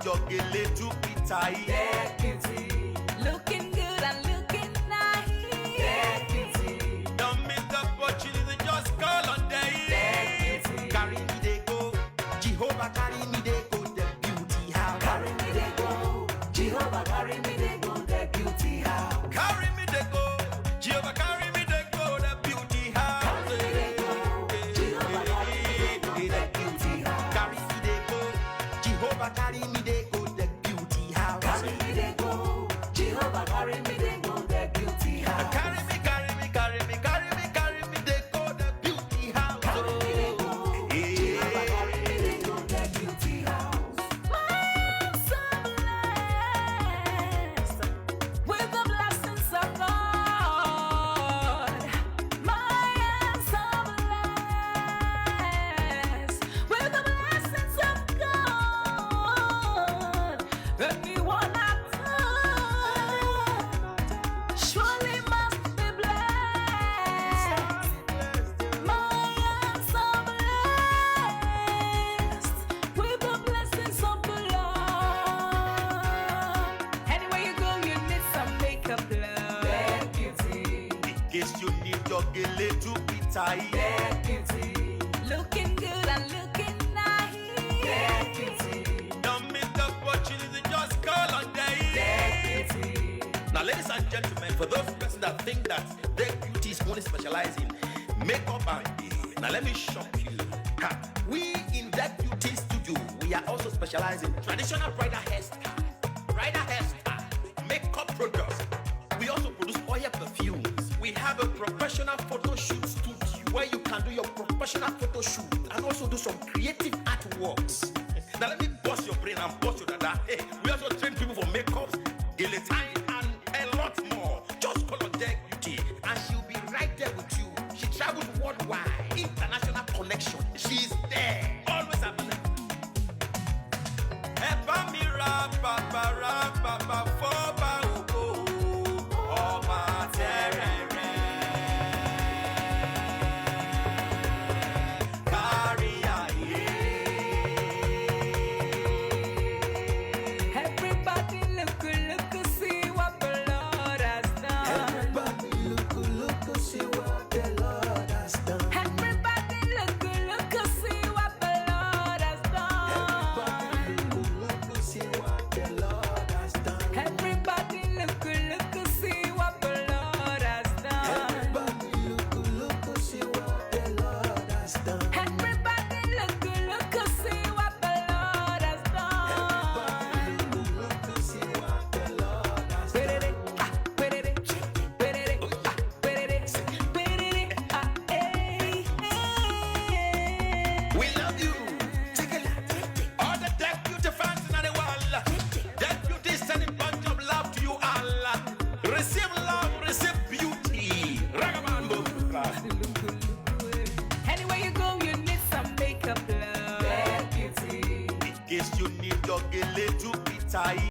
your gele to be tight. That beauty, looking good and looking nice. That beauty, Don't miss the opportunity, just call on day. that beauty, Carry me they go, Jehovah carry me they go, the beauty house. carry me they go. Jehovah carry me they go. That beauty house. Carry me they go, Jehovah carry me they go, the beauty house. Carry me they go. Jehovah carry me they go. That beauty house. Carry me they go, Jehovah carry me they go, the beauty house. Carry me they go. Jehovah carry me they go. That beauty house. Carry me, carry me, carry me, carry me, carry me they go, the beauty house. Carry me they go. Jehovah carry me they go. That beauty house. I'm so blessed with the blessings of God. I am so blessed with the blessings of God. Anyone I touch surely must be blessed. I am so blessed with the blessings of the Lord. Anywhere you go, you need some makeup, love. That beauty, In case you need your gele to be tight. that beauty, looking good and looking nice. That beauty, Don't miss the opportunity, just call on day. that beauty, Now, ladies and gentlemen, for those persons that think that their beauty is only specialized in makeup and hair, now let me shock you. Ha, we in that beauty studio, we are also specialized in traditional bridal hairstyle, makeup products. We also produce oil perfumes. We have a professional photo shoot studio where you can do your professional photo shoot and also do some creative artworks. Now let me bust your brain and bust your dada. Hey, we also train people for makeup, guillotine, and a lot more. Just call on Deck Beauty and she'll be right there with you. She travels worldwide, international connection. She's there, always available. Epa mi ra papa foba ugo, ọba terere. Kárí ayé. everybody look, see what the Lord has done. Everybody look, see what the Lord has done. Everybody look, see what the Lord has done. Look, see what the Lord has done. Everybody look, see what the Lord has done. Everybody look, see what the Lord has done. Everybody look, see what the Lord has done. Look, see what the Lord has done. Perere, ah, perere, perere, ah, perere, perere, ah, We love you. Take a look. All the Deck Beauty fans in the world. Deck Beauty is sending bunch of love to you all. Receive love, receive beauty. Ragamuffin. Anywhere you go, you need some makeup, love. That beauty. In case you need your gele to be tight.